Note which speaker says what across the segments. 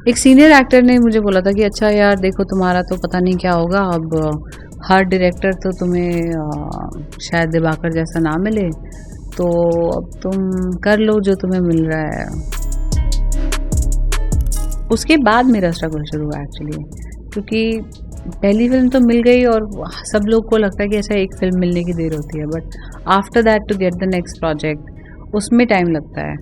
Speaker 1: एक senior actor ने मुझे बोला था कि अच्छा यार देखो तुम्हारा तो पता नहीं क्या होगा, अब हर डायरेक्टर तो तुम्हें शायद दिवाकर जैसा ना मिले, तो अब तुम कर लो जो तुम्हें मिल रहा है। उसके बाद मेरा स्ट्रगल शुरू हुआ एक्चुअली, क्योंकि पहली फिल्म तो मिल गई और सब लोग को लगता है कि ऐसा एक फिल्म मिलने की देर होती है, but after that to get the next project उसमें टाइम लगता है।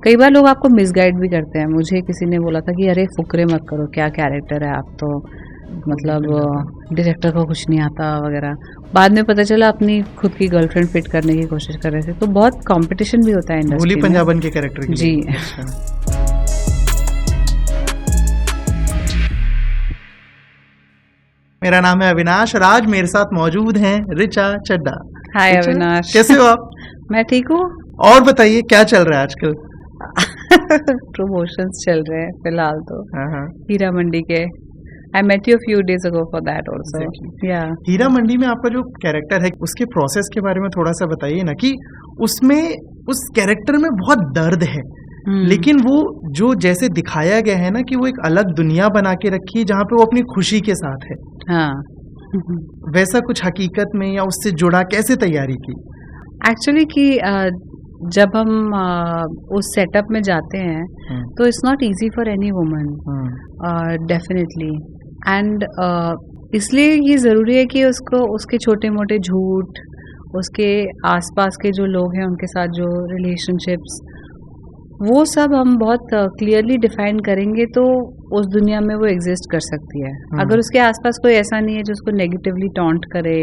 Speaker 1: कई बार लोग आपको मिसगाइड भी करते हैं। मुझे किसी ने बोला था कि अरे फुकरे मत करो, क्या कैरेक्टर है आप तो, मतलब डायरेक्टर को कुछ नहीं आता वगैरह। बाद में पता चला अपनी खुद की गर्लफ्रेंड फिट करने की कोशिश कर रहे थे। तो बहुत कंपटीशन भी होता है इंडस्ट्री में।
Speaker 2: भोली पंजाबन के कैरेक्टर के
Speaker 1: जी।
Speaker 2: मेरा नाम है अविनाश और आज मेरे साथ मौजूद हैं ऋचा चड्ढा।
Speaker 1: हाय अविनाश,
Speaker 2: कैसे हो आप?
Speaker 1: मैं ठीक हूँ।
Speaker 2: और बताइए क्या चल रहा है आजकल?
Speaker 1: प्रमोशंस चल रहे हैं फिलहाल तो।
Speaker 2: हाँ।
Speaker 1: हीरा मंडी के। I met you a few days ago for that also. Yeah.
Speaker 2: Heera Mandi में आपका जो कैरेक्टर है उसके प्रोसेस के बारे में थोड़ा सा बताइए ना, कि उसमें उस कैरेक्टर में बहुत दर्द है, लेकिन वो जो जैसे दिखाया गया है ना कि वो एक अलग दुनिया बना के रखी है जहाँ पे वो अपनी खुशी के साथ है।
Speaker 1: हाँ।
Speaker 2: वैसा कुछ हकीकत में या उससे जुड़ा कैसे तैयारी की?
Speaker 1: एक्चुअली कि जब हम उस सेटअप में जाते हैं तो it's not easy for any woman, definitely. And इसलिए ये ज़रूरी है कि उसको उसके छोटे मोटे झूठ, उसके आसपास के जो लोग हैं उनके साथ जो रिलेशनशिप्स, वो सब हम बहुत क्लियरली डिफाइन करेंगे तो उस दुनिया में वो एग्जिस्ट कर सकती है। अगर उसके आसपास कोई ऐसा नहीं है जो उसको नेगेटिवली टॉन्ट करे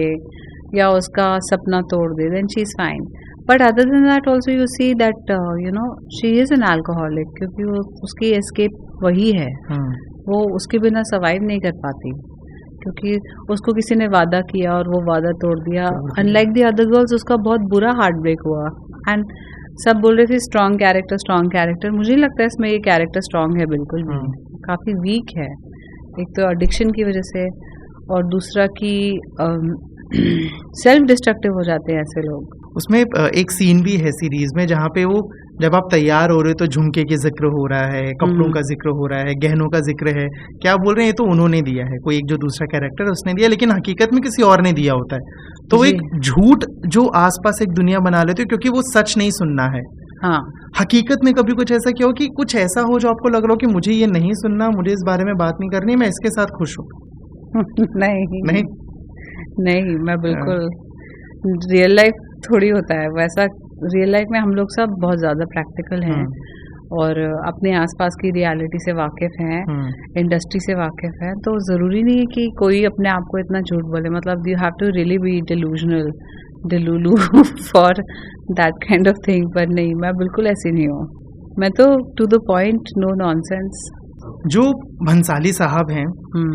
Speaker 1: या उसका सपना तोड़ दे, then she is fine. But other than that also you see that you know she is an alcoholic, क्योंकि वो उसकी एस्केप वही है। वो उसके बिना सर्वाइव नहीं कर पाती, क्योंकि उसको किसी ने वादा किया और वो वादा तोड़ दिया। अनलाइक द अदर गर्ल्स उसका बहुत बुरा हार्ट ब्रेक हुआ एंड सब बोल रहे थे स्ट्रॉन्ग कैरेक्टर। मुझे नहीं लगता है इसमें ये कैरेक्टर स्ट्रॉन्ग है, बिल्कुल भी काफ़ी वीक है। एक तो एडिक्शन की वजह से और दूसरा कि सेल्फ डिस्ट्रक्टिव हो जाते हैं ऐसे लोग।
Speaker 2: उसमें एक सीन भी है सीरीज में जहाँ पे वो जब आप तैयार हो रहे हो तो झुमके की जिक्र हो रहा है, कपड़ों का जिक्र हो रहा है, गहनों का जिक्र है। क्या बोल रहे हैं, ये तो उन्होंने दिया है, कोई एक जो दूसरा कैरेक्टर है उसने दिया, लेकिन हकीकत में किसी और ने दिया होता है। तो एक झूठ जो आसपास एक दुनिया बना लेते हो क्योंकि वो सच नहीं सुनना है।
Speaker 1: हाँ।
Speaker 2: हकीकत में कभी कुछ ऐसा किया हो कि कुछ ऐसा हो जो आपको लग रहा हो कि मुझे ये नहीं सुनना, मुझे इस बारे में बात नहीं करनी, मैं इसके साथ खुश हूँ?
Speaker 1: नहीं, मैं बिल्कुल, रियल लाइफ थोड़ी होता है वैसा। रियल लाइफ में हम लोग सब बहुत ज़्यादा प्रैक्टिकल हैं और अपने आसपास की रियलिटी से वाकिफ़ हैं, इंडस्ट्री से वाकिफ़ हैं। तो ज़रूरी नहीं है कि कोई अपने आप को इतना झूठ बोले। मतलब you have to really be delulu for that kind of thing. पर नहीं, मैं बिल्कुल ऐसी नहीं हूँ। मैं तो to the point, no nonsense.
Speaker 2: जो भंसाली साहब हैं,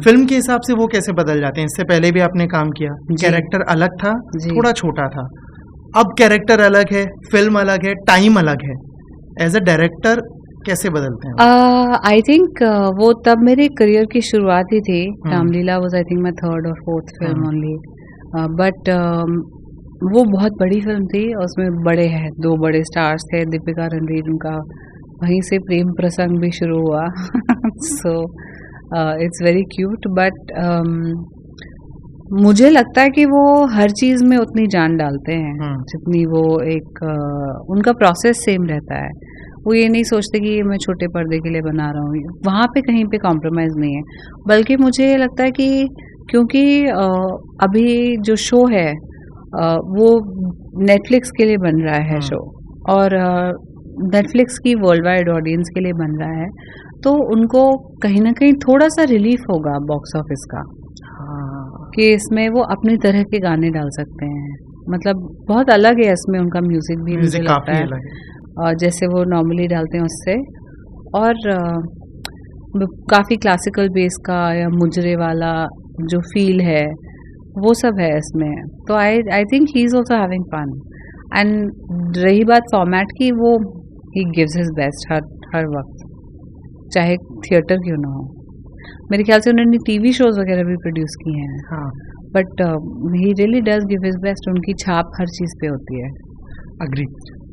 Speaker 2: फिल्म के हिसाब से वो कैसे बदल जाते हैं? इससे पहले भी आपने काम किया, कैरेक्टर अलग था, थोड़ा छोटा था, अब कैरेक्टर अलग है, फिल्म अलग है, टाइम अलग है। एज अ डायरेक्टर कैसे बदलते हैं?
Speaker 1: आई थिंक वो तब मेरे करियर की शुरुआत ही थी। Ramlila was I think my third और फोर्थ फिल्म ओनली, बट वो बहुत बड़ी फिल्म थी और उसमें बड़े हैं, 2 बड़े स्टार्स थे, दीपिका रणवीर, उनका वहीं से प्रेम प्रसंग भी शुरू हुआ। So it's very cute, but मुझे लगता है कि वो हर चीज़ में उतनी जान डालते हैं जितनी वो एक उनका प्रोसेस सेम रहता है। वो ये नहीं सोचते कि ये मैं छोटे पर्दे के लिए बना रहा हूँ, वहाँ पे कहीं पे कॉम्प्रोमाइज़ नहीं है। बल्कि मुझे लगता है कि क्योंकि अभी जो शो है वो नेटफ्लिक्स के लिए बन रहा है शो, और नेटफ्लिक्स की वर्ल्ड वाइड ऑडियंस के लिए बन रहा है, तो उनको कहीं ना कहीं थोड़ा सा रिलीफ होगा बॉक्स ऑफिस का, कि इसमें वो अपनी तरह के गाने डाल सकते हैं। मतलब बहुत अलग है इसमें उनका म्यूजिक भी, मुझे लगता है जैसे वो नॉर्मली डालते हैं उससे, और काफ़ी क्लासिकल बेस का या मुजरे वाला जो फील है वो सब है इसमें। तो I think he is also having fun. And रही बात फॉर्मेट की, वो ही गिव्स हिज बेस्ट हर वक्त, चाहे थिएटर क्यों ना हो। मेरे ख्याल से उन्होंने टीवी शोज वगैरह भी प्रोड्यूस किए हैं, but he really does give his best. उनकी छाप हर चीज़ पे होती है।
Speaker 2: अग्री।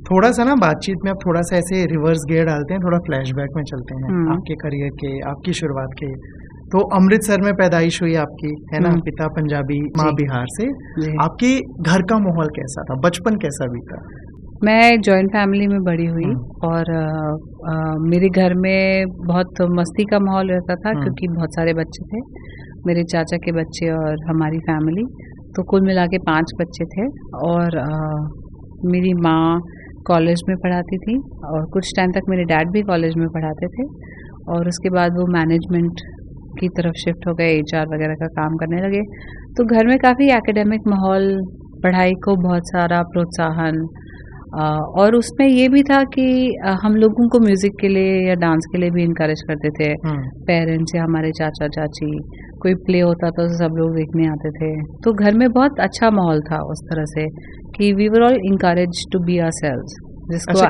Speaker 2: थोड़ा सा ना बातचीत में अब थोड़ा सा ऐसे रिवर्स गियर डालते हैं, थोड़ा फ्लैशबैक में चलते हैं आपके करियर के, आपकी शुरुआत के। तो अमृतसर में पैदाइश हुई आपकी, है ना? पिता पंजाबी, माँ बिहार से। आपके घर का माहौल कैसा था, बचपन कैसा बीता?
Speaker 1: मैं जॉइंट फैमिली में बड़ी हुई और मेरे घर में बहुत मस्ती का माहौल रहता था क्योंकि बहुत सारे बच्चे थे, मेरे चाचा के बच्चे और हमारी फैमिली, तो कुल मिला के 5 बच्चे थे। और मेरी माँ कॉलेज में पढ़ाती थी और कुछ टाइम तक मेरे डैड भी कॉलेज में पढ़ाते थे और उसके बाद वो मैनेजमेंट की तरफ शिफ्ट हो गए, HR वगैरह का काम करने लगे। तो घर में काफ़ी एकेडमिक माहौल, पढ़ाई को बहुत सारा प्रोत्साहन, और उसमें ये भी था कि हम लोगों को म्यूज़िक के लिए या डांस के लिए भी इनकरेज करते थे पेरेंट्स या हमारे चाचा चाची। कोई प्ले होता था तो सब लोग देखने आते थे, तो घर में बहुत अच्छा माहौल था उस तरह से कि we were all encourage to be ourselves, जिसको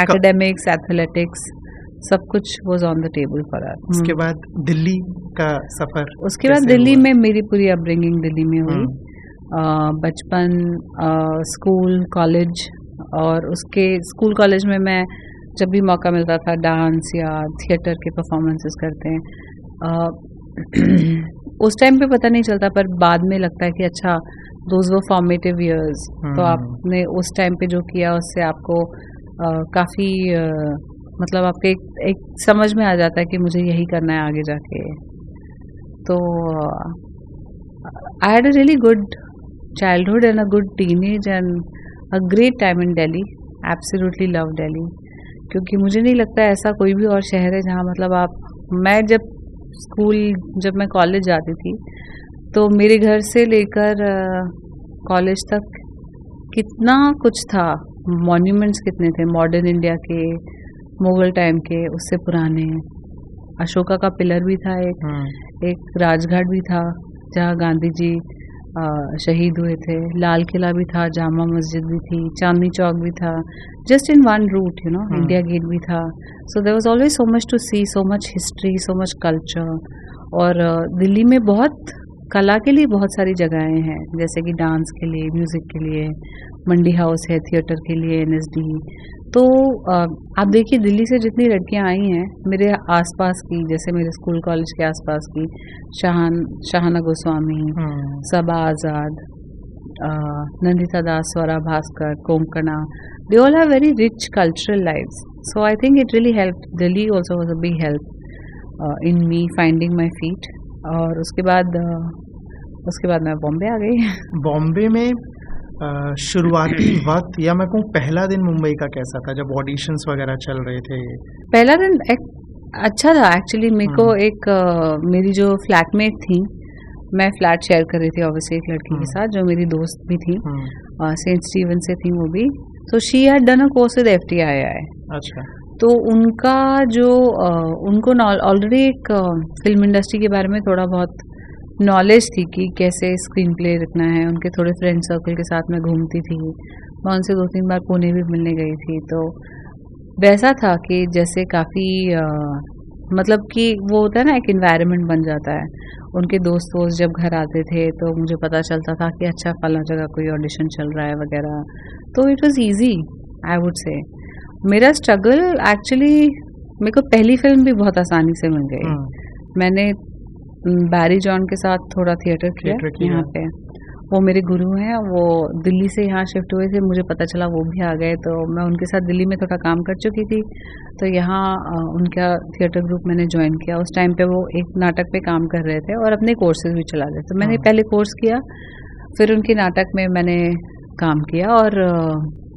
Speaker 1: एकेडमिक्स, एथलेटिक्स सब कुछ was on the table for us.
Speaker 2: उसके बाद दिल्ली का सफर,
Speaker 1: उसके बाद दिल्ली में मेरी पूरी अपब्रिंगिंग दिल्ली में हुई, बचपन, स्कूल, कॉलेज, और उसके स्कूल कॉलेज में मैं जब भी मौका मिलता था डांस या थिएटर के परफॉर्मेंसेस करते हैं। उस टाइम पे पता नहीं चलता, पर बाद में लगता है कि अच्छा दोज वर फॉर्मेटिव ईयर्स, तो आपने उस टाइम पे जो किया उससे आपको काफ़ी मतलब आपके एक समझ में आ जाता है कि मुझे यही करना है आगे जाके। तो I had a really good childhood and a good teenage and a great time in Delhi. Absolutely love Delhi, क्योंकि मुझे नहीं लगता ऐसा कोई भी और शहर है जहाँ मतलब मैं जब मैं कॉलेज जाती थी तो मेरे घर से लेकर कॉलेज तक कितना कुछ था, मॉन्यूमेंट्स कितने थे, मॉडर्न इंडिया के, मुगल टाइम के, उससे पुराने। अशोका का पिलर भी था, एक राजघाट भी था जहाँ गांधी जी शहीद हुए थे, लाल किला भी था, जामा मस्जिद भी थी, चांदनी चौक भी था, just in one route, India gate भी था। So there was always so much to see, so much history, so much culture. और दिल्ली में बहुत कला के लिए बहुत सारी जगहें हैं, जैसे कि डांस के लिए, म्यूज़िक के लिए मंडी हाउस है, थिएटर के लिए NSD। तो आप देखिए दिल्ली से जितनी लड़कियां आई हैं मेरे आसपास की, जैसे मेरे स्कूल कॉलेज के आसपास की, शाहाना गोस्वामी, सबा आज़ाद, नंदिता दास, Swara Bhaskar, Konkona, they all have very rich cultural lives. So I think it really helped. Delhi also was a big help in me finding my feet. और उसके बाद मैं बॉम्बे आ गई।
Speaker 2: बॉम्बे में शुरुआती वक्त या मैं कहूँ पहला दिन मुंबई का कैसा था जब ऑडिशंस वगैरह चल रहे थे?
Speaker 1: पहला दिन अच्छा था एक्चुअली। मेरे को एक मेरी जो फ्लैटमेट थी, मैं फ्लैट शेयर कर रही थी ऑब्वियसली एक लड़की के साथ जो मेरी दोस्त भी थी, सेंट स्टीवन से थी वो भी। तो she had done a course with FTII। अच्छा। तो उनका जो उनको ऑलरेडी एक फिल्म इंडस्ट्री के बारे में थोड़ा बहुत नॉलेज थी कि कैसे स्क्रीन प्ले लिखना है। उनके थोड़े फ्रेंड सर्कल के साथ मैं घूमती थी, मैं उनसे 2-3 बार पुणे भी मिलने गई थी। तो वैसा था कि जैसे काफ़ी मतलब कि वो होता है ना, एक एनवायरनमेंट बन जाता है। उनके दोस्त जब घर आते थे तो मुझे पता चलता था कि अच्छा फला जगह कोई ऑडिशन चल रहा है वगैरह। तो it was easy, I would से। मेरा स्ट्रगल एक्चुअली, मेरे को पहली फिल्म भी बहुत आसानी से मिल गई। मैंने बैरी जॉन के साथ थोड़ा थिएटर किया यहाँ पे। वो मेरे गुरु हैं, वो दिल्ली से यहाँ शिफ्ट हुए थे, मुझे पता चला वो भी आ गए, तो मैं उनके साथ दिल्ली में थोड़ा काम कर चुकी थी। तो यहाँ उनका थिएटर ग्रुप मैंने ज्वाइन किया। उस टाइम पे वो एक नाटक पे काम कर रहे थे और अपने कोर्सेज भी चला रहे थे। तो मैंने पहले कोर्स किया, फिर उनके नाटक में मैंने काम किया और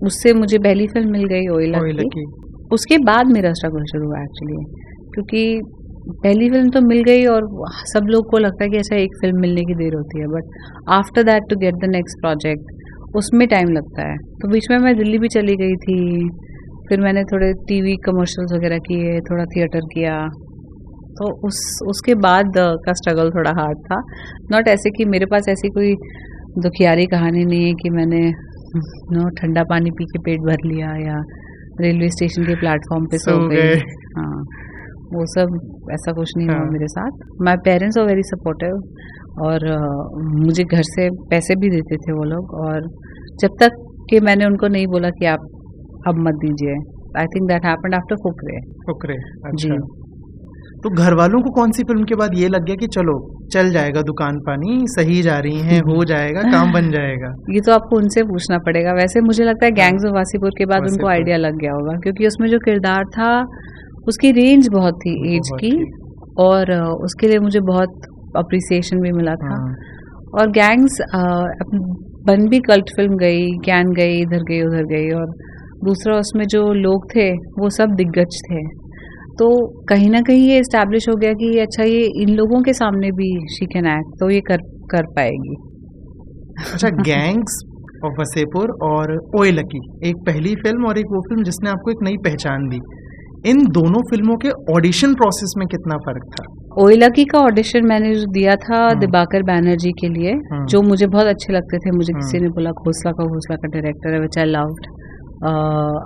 Speaker 1: उससे मुझे पहली फिल्म मिल गई ओइला की। उसके बाद मेरा स्ट्रगल शुरू हुआ एक्चुअली, क्योंकि पहली फिल्म तो मिल गई और सब लोग को लगता है कि ऐसा एक फिल्म मिलने की देर होती है, but after that to get the next project उसमें टाइम लगता है। तो बीच में मैं दिल्ली भी चली गई थी, फिर मैंने थोड़े TV कमर्शियल्स वगैरह किए, थोड़ा थिएटर किया। तो उसके बाद का स्ट्रगल थोड़ा हार्ड था। नॉट ऐसे कि मेरे पास ऐसी कोई दुखियारी कहानी नहीं है कि मैंने ठंडा पानी पी के पेट भर लिया या रेलवे स्टेशन के प्लेटफॉर्म पे सो गई। हाँ, वो सब ऐसा कुछ नहीं हुआ मेरे साथ। My parents are very supportive और मुझे घर से पैसे भी देते थे वो लोग। और जब तक कि मैंने उनको नहीं बोला कि आप अब मत दीजिए. I think that happened after Fukrey.
Speaker 2: जी.
Speaker 1: जी.
Speaker 2: तो घर वालों को कौन सी फिल्म के बाद ये लग गया कि चलो चल जाएगा दुकान पानी, सही जा रही हैं, हो जाएगा, काम बन जाएगा?
Speaker 1: ये तो आपको उनसे पूछना पड़ेगा. वैसे मुझे लगता है गैंग्स ऑफ वासीपुर के बाद उनको आइडिया लग गया होगा, क्योंकि उसमें जो किरदार था उसकी रेंज बहुत थी एज की, और उसके लिए मुझे बहुत अप्रिसिएशन भी मिला था. और गैंग्स बन भी कल्ट फिल्म गई, कैन गई, इधर गई उधर गई, और दूसरा उसमें जो लोग थे वो सब दिग्गज थे. तो कहीं ना कहीं ये इस्टेब्लिश हो गया कि अच्छा ये इन लोगों के सामने भी शी कैन एक्ट, तो ये कर पाएगी.
Speaker 2: अच्छा, गैंग्स ऑफ वसेपुर और ओए लकी, एक पहली फिल्म और एक वो फिल्म जिसने आपको एक नई पहचान दी. इन दोनों फिल्मों के ऑडिशन प्रोसेस में कितना फर्क था?
Speaker 1: ओए लकी का ऑडिशन मैंने जो दिया था दिबाकर बैनर्जी के लिए, जो मुझे बहुत अच्छे लगते थे. मुझे किसी ने बोला घोसला का डायरेक्टर है, व्हिच आई लव्ड.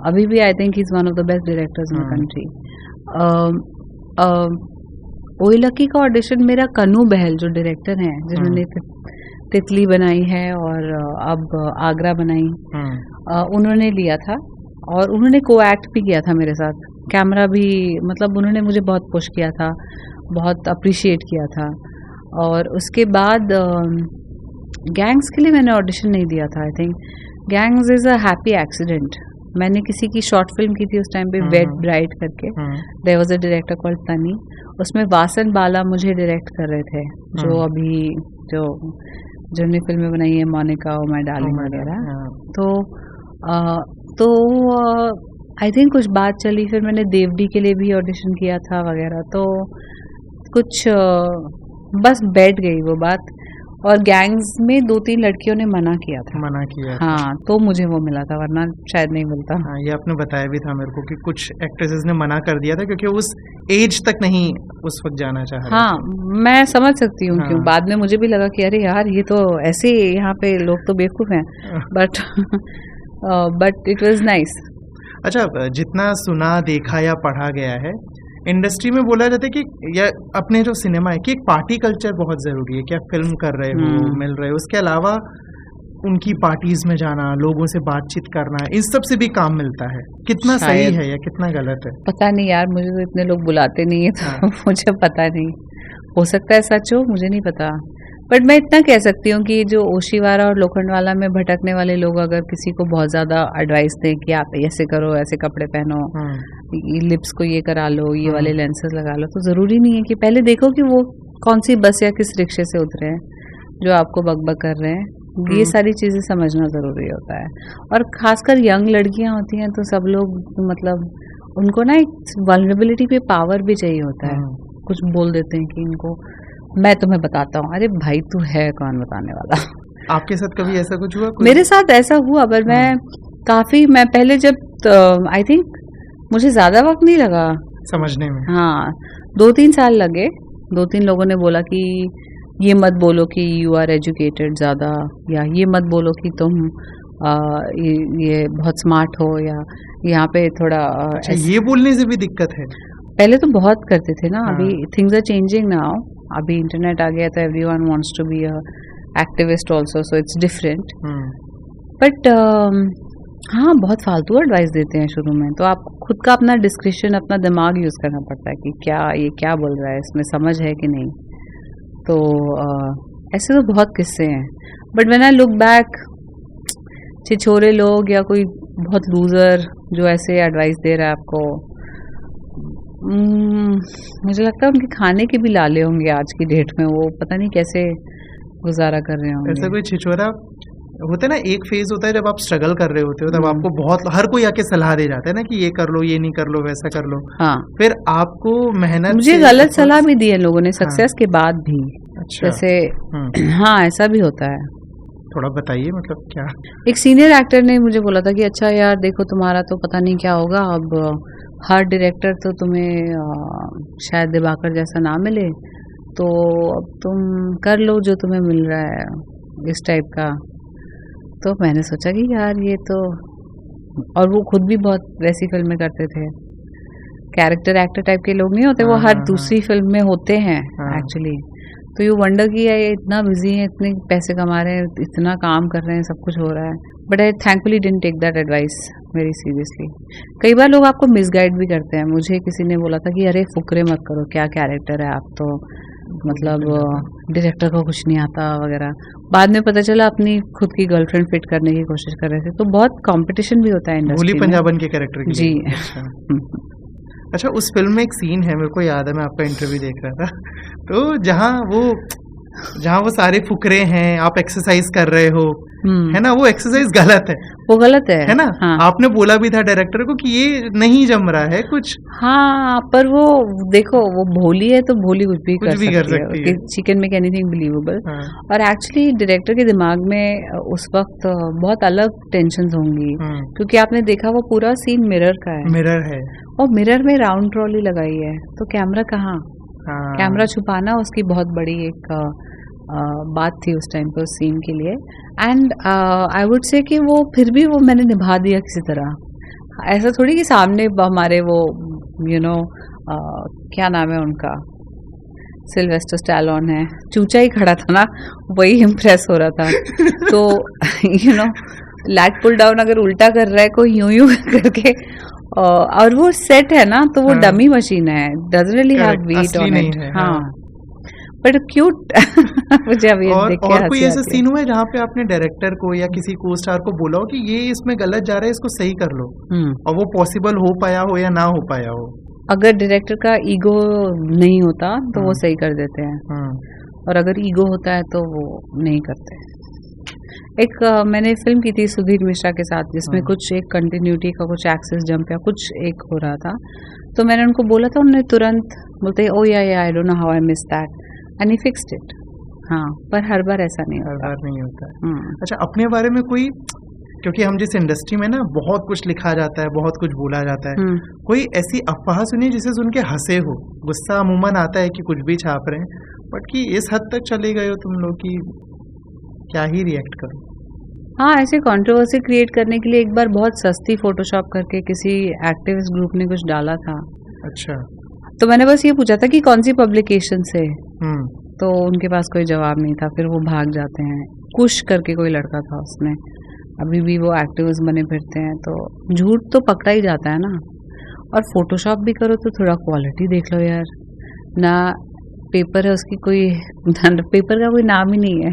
Speaker 1: अभी भी आई think he is one of the best directors in the country. ओए लकी का ऑडिशन मेरा कन्नू बहल जो डायरेक्टर हैं, जिन्होंने तितली बनाई है और अब आगरा बनाई, उन्होंने लिया था. और उन्होंने को एक्ट भी किया था मेरे साथ, कैमरा भी, मतलब उन्होंने मुझे बहुत पुश किया था, बहुत अप्रिशिएट किया था. और उसके बाद गैंग्स के लिए मैंने ऑडिशन नहीं दिया था. I think gangs is a happy accident. मैंने किसी की शॉर्ट फिल्म की थी उस टाइम पे, वेट ब्राइड करके. There was a director called Tani. उसमें वासन बाला मुझे डायरेक्ट कर रहे थे, जो अभी जिन्होंने फिल्में बनाई है, मोनिका और माय डार्लिंग वगैरह. तो आई थिंक कुछ बात चली, फिर मैंने देवडी के लिए भी ऑडिशन किया था वगैरह. तो कुछ बस बैठ गई वो बात. और गैंग्स में 2-3 लड़कियों ने मना किया था. हाँ, तो मुझे वो मिला था, वरना शायद नहीं मिलता.
Speaker 2: हाँ, ये आपने बताया भी था मेरे को कि कुछ एक्ट्रेसेस ने मना कर दिया था क्योंकि उस एज तक नहीं उस वक्त जाना चाह रहे.
Speaker 1: हाँ, मैं समझ सकती हूँ. क्यों बाद में मुझे भी लगा कि अरे यार ये तो ऐसे यहाँ पे लोग तो बेवकूफ़ हैं. But it was nice.
Speaker 2: अच्छा, जितना सुना, देखा या पढ़ा गया है, इंडस्ट्री में बोला जाता है कि या अपने जो सिनेमा है कि एक पार्टी कल्चर बहुत ज़रूरी है. कि आप फिल्म कर रहे हो, मिल रहे हो, उसके अलावा उनकी पार्टीज में जाना, लोगों से बातचीत करना, इन सब से भी काम मिलता है. कितना सही है या कितना गलत है?
Speaker 1: पता नहीं यार, मुझे तो इतने लोग बुलाते नहीं है, तो मुझे पता नहीं. हो सकता है सच हो, मुझे नहीं पता. बट मैं इतना कह सकती हूँ कि जो ओशीवारा और लोखंडवाला में भटकने वाले लोग अगर किसी को बहुत ज़्यादा एडवाइस दें कि आप ऐसे करो, ऐसे कपड़े पहनो, लिप्स को ये करा लो, ये वाले लेंसेज लगा लो, तो ज़रूरी नहीं है कि पहले देखो कि वो कौन सी बस या किस रिक्शे से उतरे हैं जो आपको बकबक कर रहे हैं. ये सारी चीज़ें समझना ज़रूरी होता है. और ख़ासकर यंग लड़कियाँ होती हैं तो सब लोग, मतलब उनको ना एक वल्नरेबिलिटी पे पावर भी चाहिए होता है. कुछ बोल देते हैं कि इनको मैं तुम्हें बताता हूँ. अरे भाई, तू है कौन बताने वाला?
Speaker 2: आपके साथ कभी ऐसा कुछ हुआ?
Speaker 1: मेरे साथ ऐसा हुआ, पर मैं पहले जब आई थिंक मुझे ज़्यादा वक्त नहीं लगा
Speaker 2: समझने में. हाँ,
Speaker 1: 2-3 साल लगे. 2-3 लोगों ने बोला कि ये मत बोलो कि यू आर एजुकेटेड ज़्यादा, या ये मत बोलो कि तुम ये बहुत स्मार्ट हो, या यहाँ पे थोड़ा
Speaker 2: ये बोलने से भी दिक्कत है.
Speaker 1: पहले तो बहुत करते थे ना. अभी थिंग्स आर चेंजिंग नाउ. अभी इंटरनेट आ गया तो everyone wants to be a activist also, so it's different. But हाँ, बहुत फालतू एडवाइस देते हैं शुरू में. तो आप खुद का अपना डिस्क्रिप्शन, अपना दिमाग यूज़ करना पड़ता है कि ये क्या बोल रहा है, इसमें समझ है कि नहीं. तो ऐसे तो बहुत किस्से हैं. But when I look back, Chhichhore लोग या कोई बहुत लूज़र जो ऐसे एडवाइस दे रहा है आपको, मुझे लगता है उनके खाने के भी लाले होंगे आज की डेट में. वो पता नहीं कैसे गुजारा कर रहे होंगे.
Speaker 2: ऐसा कोई छिछोरा होता है ना, एक फेज होता है जब आप स्ट्रगल कर रहे होते हो, तब आपको बहुत हर कोई आके सलाह दे जाता है ना कि ये कर लो, ये नहीं कर लो, वैसा कर लो.
Speaker 1: हाँ,
Speaker 2: फिर आपको मेहनत,
Speaker 1: मुझे गलत सलाह भी दी है लोगों ने सक्सेस के बाद भी.
Speaker 2: अच्छा.
Speaker 1: जैसे हाँ, ऐसा भी होता है.
Speaker 2: थोड़ा बताइए, मतलब क्या?
Speaker 1: एक सीनियर एक्टर ने मुझे बोला था कि अच्छा यार देखो, तुम्हारा तो पता नहीं क्या होगा, अब हर डायरेक्टर तो तुम्हें शायद दिबाकर जैसा ना मिले, तो अब तुम कर लो जो तुम्हें मिल रहा है, इस टाइप का. तो मैंने सोचा कि यार ये तो, और वो खुद भी बहुत वैसी फिल्में करते थे. कैरेक्टर एक्टर टाइप के लोग नहीं होते, वो हर दूसरी फिल्म में होते हैं एक्चुअली. तो यू वंडर कि ये इतना बिजी है, इतने पैसे कमा रहे हैं, इतना काम कर रहे हैं, सब कुछ हो रहा है, but I thankfully didn't take that advice very seriously. कई बार लोग आपको मिसगाइड भी करते हैं। मुझे किसी ने बोला था कि अरे फुकरे मत करो, क्या कैरेक्टर है आप तो, मतलब डायरेक्टर को कुछ नहीं आता वगैरह। बाद में पता चला अपनी खुद की गर्लफ्रेंड फिट करने की कोशिश कर रहे थे। तो बहुत कंपटीशन भी होता है इंडस्ट्री में।
Speaker 2: भोली पंजाबन के कैरेक्टर के
Speaker 1: जी।
Speaker 2: अच्छा, उस फिल्म में एक सीन है, मेरे को याद है, मैं आपका इंटरव्यू देख रहा था, तो जहाँ वो सारे फुकरे हैं, आप एक्सरसाइज कर रहे हो, है ना, वो एक्सरसाइज गलत है,
Speaker 1: वो गलत है
Speaker 2: ना?
Speaker 1: हाँ।
Speaker 2: आपने बोला भी था डायरेक्टर को कि ये नहीं जम रहा है कुछ।
Speaker 1: हाँ, पर वो देखो, वो भोली है तो भोली कुछ भी कर सकती है। She can make anything believable. और एक्चुअली डायरेक्टर के दिमाग में उस वक्त बहुत अलग टेंशन्स होंगी, क्योंकि आपने देखा वो पूरा सीन मिरर का है।
Speaker 2: मिरर है
Speaker 1: और मिरर में राउंड ट्रॉली लगाई है, तो कैमरा कहाँ? कैमरा छुपाना उसकी बहुत बड़ी एक बात थी उस टाइम पर उस सीन के लिए। एंड आई वुड से कि वो फिर भी वो मैंने निभा दिया किसी तरह। ऐसा थोड़ी कि सामने हमारे वो क्या नाम है उनका, सिल्वेस्टर स्टैलोन है, चूचा ही खड़ा था ना, वही इम्प्रेस हो रहा था। तो लैग पुल डाउन अगर उल्टा कर रहा है कोई यूं करके, और वो सेट है ना, तो वो डमी मशीन है, doesn't really have weight on it. हाँ, बट क्यूट। मुझे अभी देख के
Speaker 2: और कोई ऐसा सीन हुआ है जहाँ पे आपने डायरेक्टर को या किसी को स्टार को बोला हो कि ये इसमें गलत जा रहा है, इसको सही कर लो, और वो पॉसिबल हो पाया हो या ना हो पाया हो?
Speaker 1: अगर डायरेक्टर का ईगो नहीं होता तो वो सही कर देते हैं, और अगर ईगो होता है तो वो नहीं करते। एक मैंने फिल्म की थी सुधीर मिश्रा के साथ, जिसमें कुछ एक कंटिन्यूटी का कुछ एक्सेस जंप या कुछ एक हो रहा था, तो मैंने उनको बोला था, उन्होंने तुरंत बोलते ओ या आई don't know how I miss that and he fixed it. हाँ, पर हर बार ऐसा नहीं होता।
Speaker 2: हर बार नहीं होता। अच्छा, अपने बारे में कोई, क्योंकि हम जिस इंडस्ट्री में ना, बहुत कुछ लिखा जाता है, बहुत कुछ बोला जाता है, कोई ऐसी अफवाह सुनी जिसे सुन के हंसे हो? गुस्सा अमूमन आता है कि कुछ भी छाप रहे हैं, बट कि इस हद तक चले गए हो तुम लोग कि क्या ही रिएक्ट करो?
Speaker 1: हाँ, ऐसे कंट्रोवर्सी क्रिएट करने के लिए एक बार बहुत सस्ती फोटोशॉप करके किसी एक्टिविस्ट ग्रुप ने कुछ डाला था।
Speaker 2: अच्छा।
Speaker 1: तो मैंने बस ये पूछा था कि कौन सी पब्लिकेशन से, तो उनके पास कोई जवाब नहीं था। फिर वो भाग जाते हैं। कुश करके कोई लड़का था, उसने अभी भी वो एक्टिविस्ट बने फिरते हैं। तो झूठ तो पकड़ा ही जाता है ना। और फोटोशॉप भी करो तो थोड़ा क्वालिटी देख लो यार। ना पेपर है उसकी कोई, पेपर का कोई नाम ही नहीं है,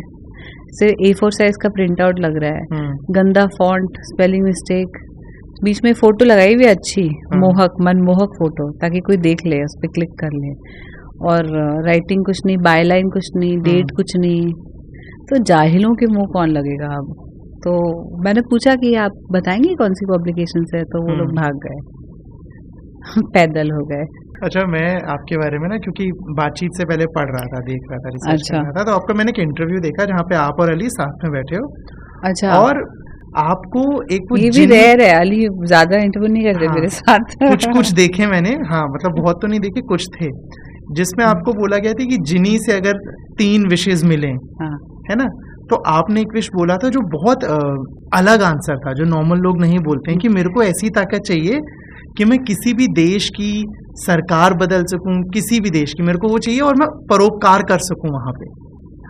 Speaker 1: सिर्फ A4 साइज का प्रिंट आउट लग रहा है, गंदा फॉन्ट, स्पेलिंग मिस्टेक, बीच में फोटो लगाई हुई अच्छी, मनमोहक फोटो, ताकि कोई देख ले, उस पर क्लिक कर ले, और राइटिंग कुछ नहीं, बायलाइन कुछ नहीं, डेट कुछ नहीं। तो जाहिलों के मुंह कौन लगेगा अब? तो मैंने पूछा कि आप बताएंगे कौन सी पब्लिकेशन से, तो वो लोग भाग गए, पैदल हो गए।
Speaker 2: अच्छा, मैं आपके बारे में ना, क्योंकि बातचीत से पहले पढ़ रहा था, देख रहा था, रिसर्च कर रहा था, तो आपका मैंने एक इंटरव्यू देखा जहाँ पे आप और अली साथ में बैठे हो।
Speaker 1: अच्छा।
Speaker 2: और आपको एक
Speaker 1: ये भी रेयर है, अली ज्यादा इंटरव्यू नहीं करते मेरे साथ।
Speaker 2: कुछ देखे मैंने, हाँ, मतलब बहुत तो नहीं देखे, कुछ थे जिसमें आपको बोला गया था कि जिनी से अगर 3 विशेष मिले, है ना, तो आपने एक विश बोला था जो बहुत अलग आंसर था, जो नॉर्मल लोग नहीं बोलते हैं, कि मेरे को ऐसी ताकत चाहिए कि मैं किसी भी देश की सरकार बदल सकूं, किसी भी देश की, मेरे को वो चाहिए, और मैं परोपकार कर सकूं वहां पे।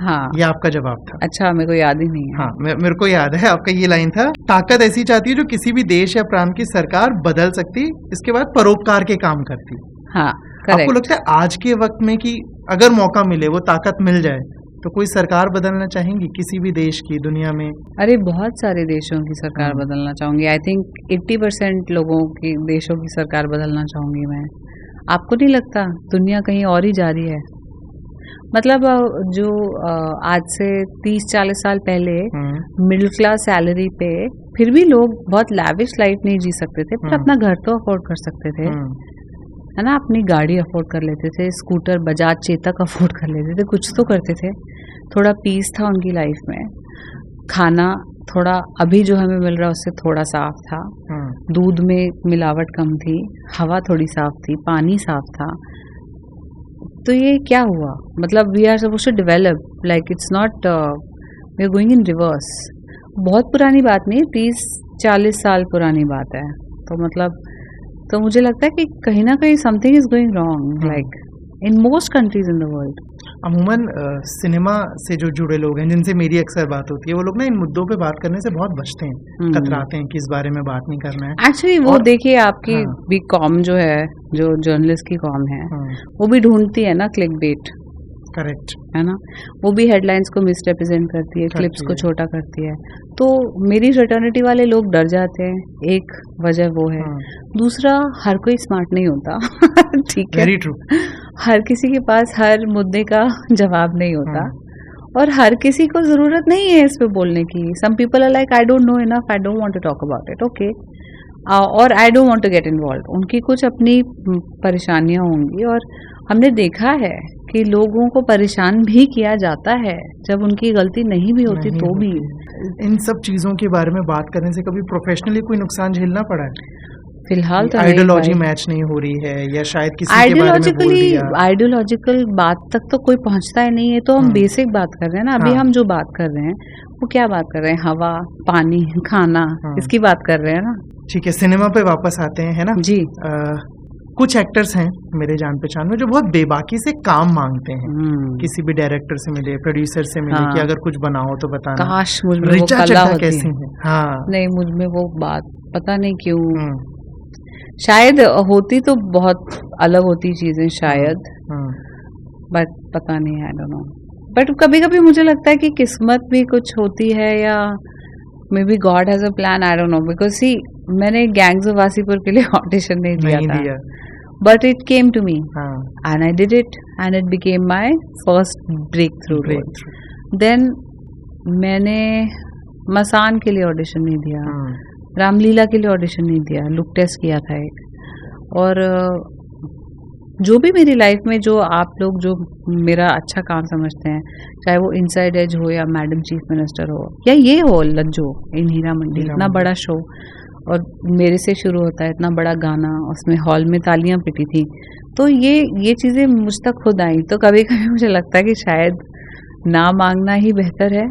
Speaker 1: हाँ,
Speaker 2: ये आपका जवाब था।
Speaker 1: अच्छा, मेरे को याद ही नहीं है।
Speaker 2: हाँ, मेरे को याद है, आपका ये लाइन था, ताकत ऐसी चाहती है जो किसी भी देश या प्रांत की सरकार बदल सकती, इसके बाद परोपकार के काम करती।
Speaker 1: हाँ,
Speaker 2: आपको लगता है आज के वक्त में कि अगर मौका मिले, वो ताकत मिल जाए, तो कोई सरकार बदलना चाहेंगी किसी भी देश की, दुनिया में?
Speaker 1: अरे बहुत सारे देशों की सरकार बदलना चाहूंगी। आई थिंक 80% लोगों की देशों की सरकार बदलना चाहूंगी मैं। आपको नहीं लगता दुनिया कहीं और ही जा रही है? मतलब जो आज से 30-40 साल पहले मिडिल क्लास सैलरी पे फिर भी लोग बहुत लैविश लाइफ नहीं जी सकते थे, पर अपना घर तो अफोर्ड कर सकते थे, है ना, अपनी गाड़ी अफोर्ड कर लेते थे, स्कूटर बजाज चेतक अफोर्ड कर लेते थे, कुछ तो करते थे, थोड़ा पीस था उनकी लाइफ में, खाना थोड़ा अभी जो हमें मिल रहा है उससे थोड़ा साफ था, दूध में मिलावट कम थी, हवा थोड़ी साफ थी, पानी साफ था। तो ये क्या हुआ? मतलब we are supposed to develop, like it's not, we are going in reverse. बहुत पुरानी बात नहीं, 30-40 साल पुरानी बात है। तो मतलब, तो मुझे लगता है कि कहीं ना कहीं something is going wrong, like in most countries in the world.
Speaker 2: अमूमन सिनेमा से जो जुड़े लोग हैं जिनसे मेरी अक्सर बात होती है, वो लोग ना इन मुद्दों पे बात करने से बहुत बचते हैं, कतराते हैं कि इस बारे में बात नहीं करना है।
Speaker 1: एक्चुअली वो देखिए आपकी भी कॉम जो है, जो जर्नलिस्ट की कॉम है, वो भी ढूंढती है ना क्लिक बेट,
Speaker 2: करेक्ट
Speaker 1: है ना, वो भी हेडलाइंस को मिसरिप्रेजेंट करती है, क्लिप्स को छोटा करती है। तो मेरी फ्रेटर्निटी वाले लोग डर जाते हैं, एक वजह वो है। दूसरा, हर कोई स्मार्ट नहीं होता ठीक है,
Speaker 2: वेरी ट्रू।
Speaker 1: हर किसी के पास हर मुद्दे का जवाब नहीं होता, और हर किसी को जरूरत नहीं है इस पे बोलने की। Some people are like I don't know enough, I don't want to talk about it, okay, और I don't want to get involve. उनकी कुछ अपनी परेशानियां होंगी, और हमने देखा है कि लोगों को परेशान भी किया जाता है जब उनकी गलती नहीं भी होती तो भी।
Speaker 2: इन सब चीजों के बारे में बात करने से कभी प्रोफेशनली कोई नुकसान झेलना पड़ा है?
Speaker 1: फिलहाल तो
Speaker 2: आइडियोलॉजी मैच नहीं हो रही है, या शायद किसी के बारे में बोल दिया।
Speaker 1: आइडियोलॉजिकल बात तक तो कोई पहुंचता ही नहीं है, तो हम बेसिक बात कर रहे हैं ना। अभी हम जो बात कर रहे हैं वो क्या बात कर रहे हैं? हवा, पानी, खाना, इसकी बात कर रहे हैं ना।
Speaker 2: ठीक है, सिनेमा पे वापस आते हैं, है ना
Speaker 1: जी।
Speaker 2: कुछ एक्टर्स हैं मेरे जान पहचान में जो बहुत बेबाकी से काम मांगते हैं, किसी भी डायरेक्टर से मिले, प्रोड्यूसर से मिले, कि अगर कुछ बनाओ तो बताना।
Speaker 1: काश मुझ में वो कला होती कैसी है।
Speaker 2: हाँ,
Speaker 1: नहीं, मुझ में वो बात पता नहीं क्यों, शायद होती तो बहुत अलग होती चीजें शायद, बट पता नहीं, आई डोंट नो। बट कभी कभी मुझे लगता है कि किस्मत भी कुछ होती है, या maybe God has a plan, I don't know. Because see, मैंने गैंग्स ऑफ वासीपुर के लिए ऑडिशन नहीं दिया था, but it came to me and I did it, and it became my first breakthrough. देन मैंने मसान के लिए ऑडिशन नहीं दिया, रामलीला के लिए ऑडिशन नहीं दिया, लुक टेस्ट किया था एक। और जो भी मेरी लाइफ में जो आप लोग जो मेरा अच्छा काम समझते हैं, चाहे वो इनसाइड एज हो या मैडम चीफ मिनिस्टर हो या ये हो लज्जो इन हीरा मंडी, इतना बड़ा शो, और मेरे से शुरू होता है, इतना बड़ा गाना, उसमें हॉल में तालियां पिटी थी, तो ये चीजें मुझ तक खुद आई। तो कभी कभी मुझे लगता है कि शायद ना मांगना ही बेहतर है,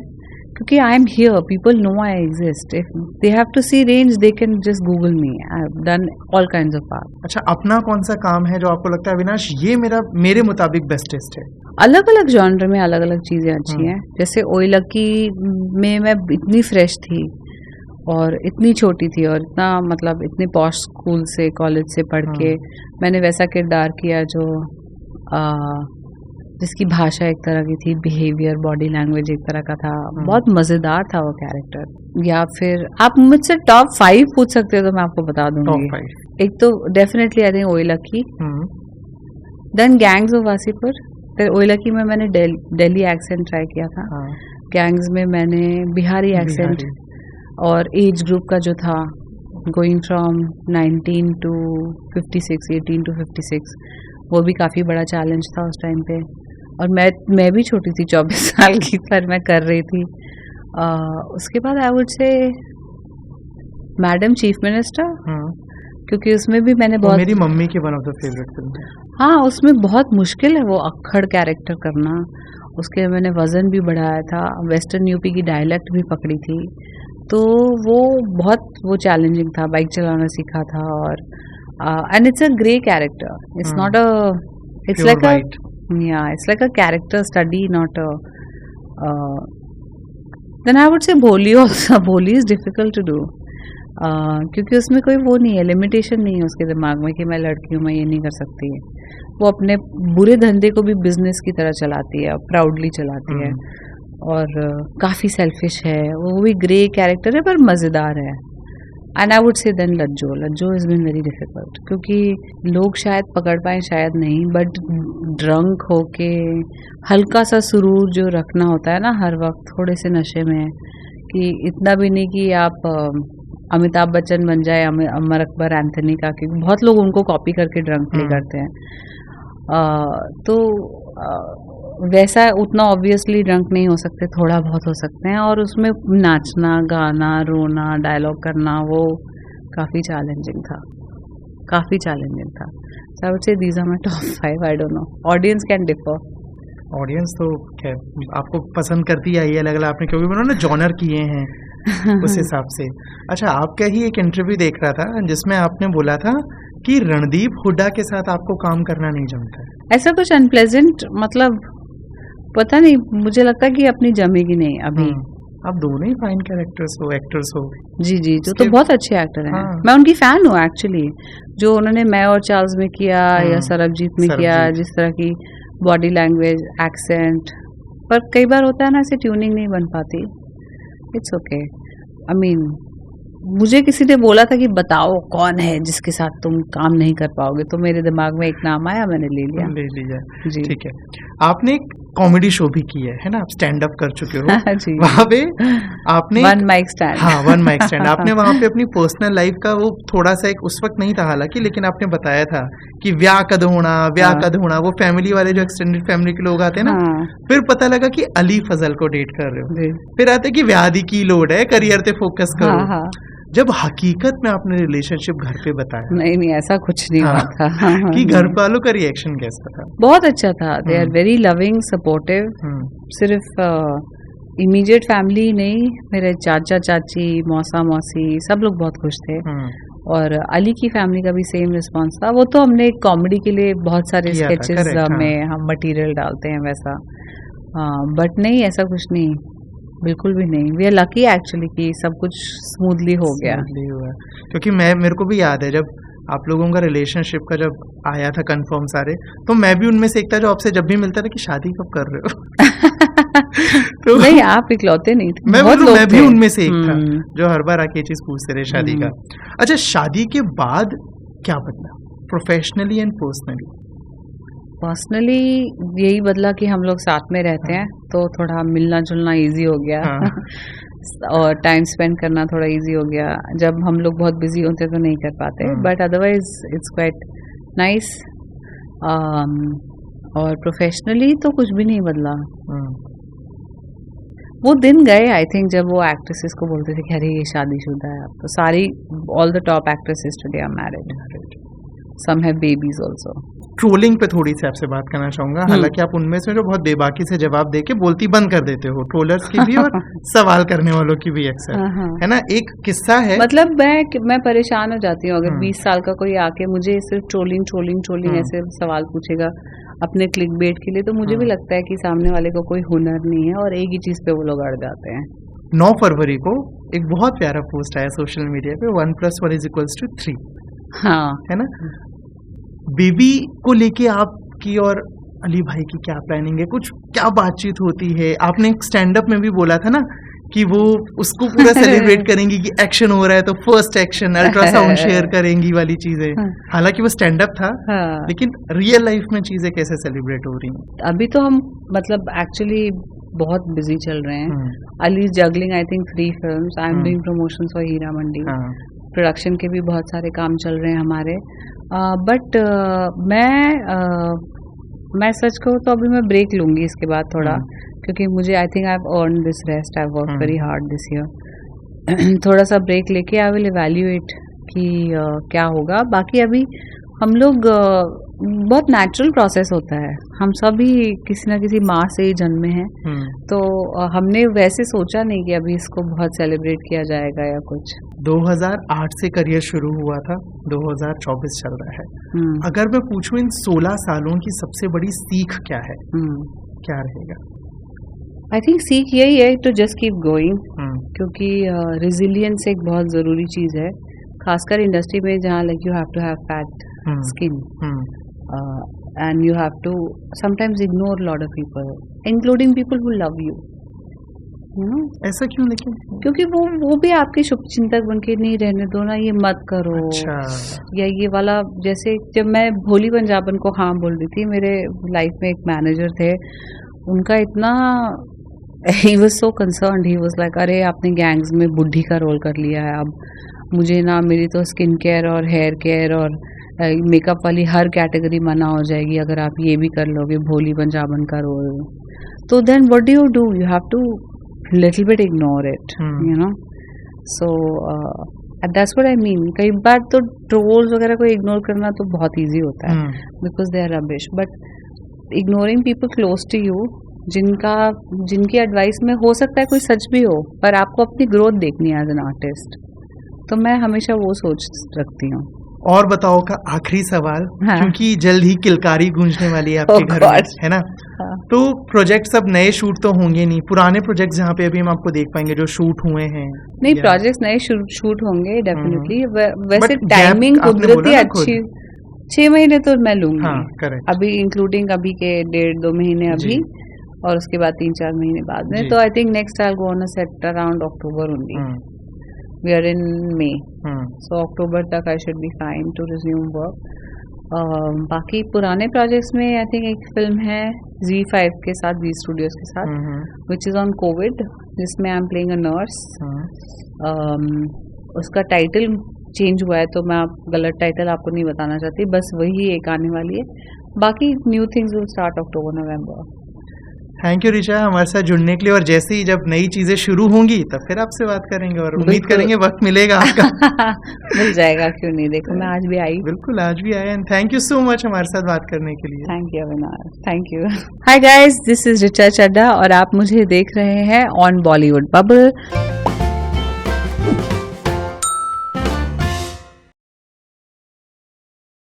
Speaker 1: क्योंकि I am here, people know I exist. If they have to see range, they can just Google me, I have done all kinds of art.
Speaker 2: अच्छा, अपना कौन सा काम है जो आपको लगता है अविनाश ये मेरे मुताबिक बेस्टेस्ट है?
Speaker 1: अलग अलग जॉनर में अलग अलग चीजें अच्छी हैं। जैसे ओए लकी में मैं इतनी फ्रेश थी और इतनी छोटी थी, और इतना मतलब इतने पॉश स्कूल से, कॉलेज से पढ़ के मैंने वैसा किरदार किया जो जिसकी भाषा एक तरह की थी, बिहेवियर, बॉडी लैंग्वेज एक तरह का था, बहुत मजेदार था वो कैरेक्टर। या फिर आप मुझसे टॉप 5 पूछ सकते हो तो मैं आपको बता दूंगी। एक तो definitely I think Oye lucky, then gangs of Wasseypur. फिर ओए लकी में मैंने दिल्ली एक्सेंट ट्राई किया था, गैंग्स में मैंने बिहारी एक्सेंट, और एज ग्रुप का जो था गोइंग फ्रॉम 19 to 56, 18 to 56, वो भी काफ़ी बड़ा चैलेंज था उस टाइम पे। और मैं भी छोटी थी, 24 साल की, पर मैं कर रही थी। उसके बाद आई वुड से मैडम चीफ मिनिस्टर, क्योंकि उसमें भी मैंने बहुत,
Speaker 2: मेरी मम्मी की one of the favourite film.
Speaker 1: हाँ, उसमें बहुत मुश्किल है वो अक्खड़ कैरेक्टर करना, उसके मैंने वजन भी बढ़ाया था, वेस्टर्न यूपी की डायलेक्ट भी पकड़ी थी, तो वो चैलेंजिंग था। बाइक चलाना सीखा था, और and it's a grey character, it's not a, it's like a, it's like a character study, not a, then I would say Bholi also. भोली इज डिफिकल्ट टू डू, क्योंकि उसमें कोई वो नहीं है, लिमिटेशन नहीं है उसके दिमाग में कि मैं लड़की हूँ, मैं ये नहीं कर सकती है। वो अपने बुरे धंधे को भी बिजनेस की तरह चलाती है, प्राउडली चलाती है, और काफ़ी सेल्फिश है। वो भी ग्रे कैरेक्टर है पर मज़ेदार है। And I would say then Lajjo is been very difficult, क्योंकि लोग शायद पकड़ पाए, शायद नहीं, बट ड्रंक होके हल्का सा सुरूर जो रखना होता है ना हर वक्त, थोड़े से नशे में, कि इतना भी नहीं कि आप अमिताभ बच्चन बन जाए, अमर अकबर, एंथनी का, क्योंकि बहुत लोग उनको कॉपी करके ड्रंक प्ले करते हैं। वैसा उतना ऑब्वियसली ड्रंक नहीं हो सकते, थोड़ा बहुत हो सकते हैं, और उसमें नाचना, गाना, रोना, डायलॉग करना, वो काफ़ी चैलेंजिंग था। So I would say these are my top 5. I don't know. Audience can differ.
Speaker 2: Audience तो खैर आपको पसंद करती है ये अलग अलग, आपने क्योंकि उन्होंने जॉनर किए हैं उस हिसाब से। अच्छा, आपका ही एक इंटरव्यू देख रहा था जिसमें आपने बोला था कि रणदीप हुड्डा के साथ आपको काम करना नहीं जमता है।
Speaker 1: ऐसा कुछ अनप्लेजेंट, मतलब पता नहीं, मुझे लगता है कि अपनी जमेगी नहीं अभी।
Speaker 2: आप दोनों ही फाइन कैरेक्टर्स हो, एक्टर्स हो।
Speaker 1: जी जी, जो तो बहुत अच्छे एक्टर हैं।
Speaker 2: हाँ।
Speaker 1: मैं उनकी फैन हूँ एक्चुअली, जो उन्होंने मैं और चार्ल्स में किया या सरबजीत में किया, जिस तरह की बॉडी लैंग्वेज, एक्सेंट, पर कई बार होता है ना, ऐसे ट्यूनिंग नहीं बन पाती। It's okay. आई मीन, मुझे किसी ने बोला था कि बताओ कौन है जिसके साथ तुम काम नहीं कर पाओगे, तो मेरे दिमाग में एक नाम आया, मैंने ले लिया।
Speaker 2: जी, ठीक है। आपने एक कॉमेडी शो भी किया है ना, आप स्टैंड अप कर चुके हो।
Speaker 1: जी।
Speaker 2: वहाँ पे आपने
Speaker 1: वन माइक स्टैंड।
Speaker 2: हाँ, वन माइक स्टैंड। आपने वहाँ पे अपनी पर्सनल लाइफ का वो थोड़ा सा, एक उस वक्त नहीं था हालांकि, लेकिन आपने बताया था कि ब्याह कद होना, वो फैमिली वाले जो एक्सटेंडेड फैमिली के लोग आते हैं ना। फिर पता लगा कि अली फजल को डेट कर रहे हो, फिर आते कि व्याधि की लोड है, करियर पे फोकस करो। जब हकीकत में आपने रिलेशनशिप घर पे बताया?
Speaker 1: नहीं, ऐसा कुछ नहीं हुआ था।
Speaker 2: कि घर वालों का रिएक्शन कैसा था?
Speaker 1: बहुत अच्छा था। They are very loving, supportive. सिर्फ इमीडिएट फैमिली नहीं, मेरे चाचा चाची, मौसा मौसी, सब लोग बहुत खुश थे। और अली की फैमिली का भी सेम रिस्पांस था। वो तो हमने कॉमेडी के लिए बहुत सारे स्केचेस में हम मटेरियल डालते हैं वैसा, बट नहीं, ऐसा कुछ नहीं, बिल्कुल भी नहीं। वी आर लकी एक्चुअली कि सब कुछ स्मूथली हो गया।
Speaker 2: क्योंकि मेरे को भी याद है जब आप लोगों का रिलेशनशिप का जब आया था कंफर्म सारे, तो मैं भी उनमें से एक था जो आपसे जब भी मिलता था कि शादी कब कर रहे हो। तो
Speaker 1: नहीं, आप इकलौते नहीं थे,
Speaker 2: मैं भी उनमें से एक था जो हर बार आके चीज पूछते रहे शादी का। अच्छा, शादी के बाद क्या बदला प्रोफेशनली एंड पर्सनली?
Speaker 1: पर्सनली यही बदला कि हम लोग साथ में रहते हैं, तो थोड़ा मिलना जुलना इजी हो गया। और टाइम स्पेंड करना थोड़ा इजी हो गया। जब हम लोग बहुत बिजी होते तो नहीं कर पाते, but otherwise it's quite nice. और प्रोफेशनली तो कुछ भी नहीं बदला। वो दिन गए आई थिंक जब वो एक्ट्रेसेस को बोलते थे कि अरे ये शादीशुदा है। अब तो सारी all the top actresses today are married, some have babies also.
Speaker 2: Trolling पे थोड़ी सी आपसे बात करना चाहूंगा। हालांकि आप उनमें से जो बहुत बेबाकी से जवाब देके बोलती बंद कर देते हो, ट्रोलर्स की भी और सवाल करने वालों की भी अक्सर, है ना। एक किस्सा है,
Speaker 1: मतलब मैं परेशान हो जाती हूँ अगर 20 साल का कोई आके मुझे सिर्फ ट्रोलिंग ऐसे सवाल पूछेगा अपने क्लिक बेट के लिए, तो मुझे भी लगता है कि सामने वाले को कोई हुनर नहीं है और एक ही चीज पे वो लोग अड़ जाते हैं।
Speaker 2: 9 फरवरी को एक बहुत प्यारा पोस्ट आया सोशल मीडिया पे, 1+1=3।
Speaker 1: हाँ, है ना।
Speaker 2: बेबी को लेके आपकी और अली भाई की क्या प्लानिंग है, कुछ क्या बातचीत होती है? आपने स्टैंड अप में भी बोला था ना कि वो उसको पूरा सेलिब्रेट करेंगी कि एक्शन हो रहा है तो फर्स्ट एक्शन, अल्ट्रासाउंड शेयर करेंगी वाली चीजें। हालांकि वो स्टैंड अप था, लेकिन रियल लाइफ में चीजें कैसे सेलिब्रेट हो रही हैं?
Speaker 1: अभी तो हम मतलब एक्चुअली बहुत बिजी चल रहे हैं। अली juggling I think 3 films, I am doing promotions for Heera Mandi, production के भी बहुत सारे काम चल रहे हैं हमारे। बट मैं सच कहूँ तो अभी मैं ब्रेक लूंगी इसके बाद थोड़ा, क्योंकि मुझे I think I have earned this rest, I have worked very hard this year. थोड़ा सा ब्रेक लेके आई विल इवैल्यूएट कि क्या होगा। बाकी अभी हम लोग बहुत नेचुरल प्रोसेस होता है, हम सभी किसी ना किसी माँ से ही जन्मे हैं, तो हमने वैसे सोचा नहीं कि अभी इसको बहुत सेलिब्रेट किया जाएगा या कुछ।
Speaker 2: 2008 से करियर शुरू हुआ था, 2024 चल रहा है। अगर मैं पूछूं इन 16 सालों की सबसे बड़ी सीख क्या है, क्या रहेगा?
Speaker 1: आई थिंक सीख यही है टू जस्ट कीप गोइंग, क्योंकि रेजिलियंस एक बहुत ज़रूरी चीज़ है, खासकर इंडस्ट्री में जहाँ like you have to have fat skin and you have to sometimes ignore lot of people including people who love you.
Speaker 2: ऐसा क्यों? लेकिन
Speaker 1: क्योंकि वो भी आपके शुभ चिंतक बन के नहीं रहने दो ना, ये मत करो।
Speaker 2: अच्छा।
Speaker 1: या ये वाला, जैसे जब मैं भोली पंजाबन को हाँ बोल रही थी, मेरे लाइफ में एक मैनेजर थे, उनका इतना he was so concern, he was like अरे आपने गैंग्स में बुढ़ी का रोल कर लिया है, अब मुझे ना मेरी तो स्किन केयर और हेयर केयर और मेकअप वाली हर कैटेगरी मना हो जाएगी अगर आप ये भी कर लोगे भोली पंजाबन का रोल। तो then what do you have to little bit ignore it, you know, so that's what I mean. कई बार तो ट्रोल्स वगैरह को इग्नोर करना तो बहुत इजी होता है because they are rubbish, but ignoring people close to you जिनकी एडवाइस में हो सकता है कोई सच भी हो, पर आपको अपनी ग्रोथ देखनी है एज एन आर्टिस्ट, तो मैं हमेशा वो सोच रखती हूँ।
Speaker 2: और बताओ का आखिरी सवाल,
Speaker 1: हाँ.
Speaker 2: क्योंकि जल्द ही किलकारी गूंजने वाली है आपके घर में, है ना?
Speaker 1: हाँ.
Speaker 2: तो प्रोजेक्ट्स अब नए शूट तो होंगे नहीं, पुराने प्रोजेक्ट्स जहाँ पे अभी हम आपको देख पाएंगे जो शूट हुए हैं?
Speaker 1: नहीं, प्रोजेक्ट्स नए शूट होंगे डेफिनेटली। वैसे
Speaker 2: But
Speaker 1: टाइमिंग
Speaker 2: gap आपने
Speaker 1: कुदरती
Speaker 2: बोला ना खुद।
Speaker 1: अच्छी, 6 महीने तो मैं लूंगी।
Speaker 2: हाँ, correct.
Speaker 1: अभी इंक्लूडिंग अभी के 1.5-2 महीने अभी, और उसके बाद 3-4 महीने बाद में।
Speaker 2: जी.
Speaker 1: तो I think next I will go on a set around October only. We are in May, so October तक I should be fine to resume work. बाकी पुराने प्रोजेक्ट्स में आई थिंक एक फिल्म है Z5 के साथ, Z स्टूडियोज के साथ, विच इज़ ऑन कोविड, जिसमें I am playing a nurse. उसका टाइटल चेंज हुआ है, तो मैं गलत टाइटल आपको नहीं बताना चाहती, बस वही एक आने वाली है। बाकी new things will start October November.
Speaker 2: Thank you Richa हमारे साथ जुड़ने के लिए, और जैसे ही जब नई चीजें शुरू होंगी तब फिर आपसे बात करेंगे, और उम्मीद करेंगे वक्त मिलेगा आपका।
Speaker 1: मिल जाएगा, क्यों नहीं। देखो मैं आज भी आई।
Speaker 2: बिल्कुल, आज भी आए। And thank you so much हमारे साथ बात करने के लिए।
Speaker 1: Thank you Avinash, thank you. Hi guys, this is Richa Chadha और आप मुझे देख रहे हैं ऑन बॉलीवुड बबल।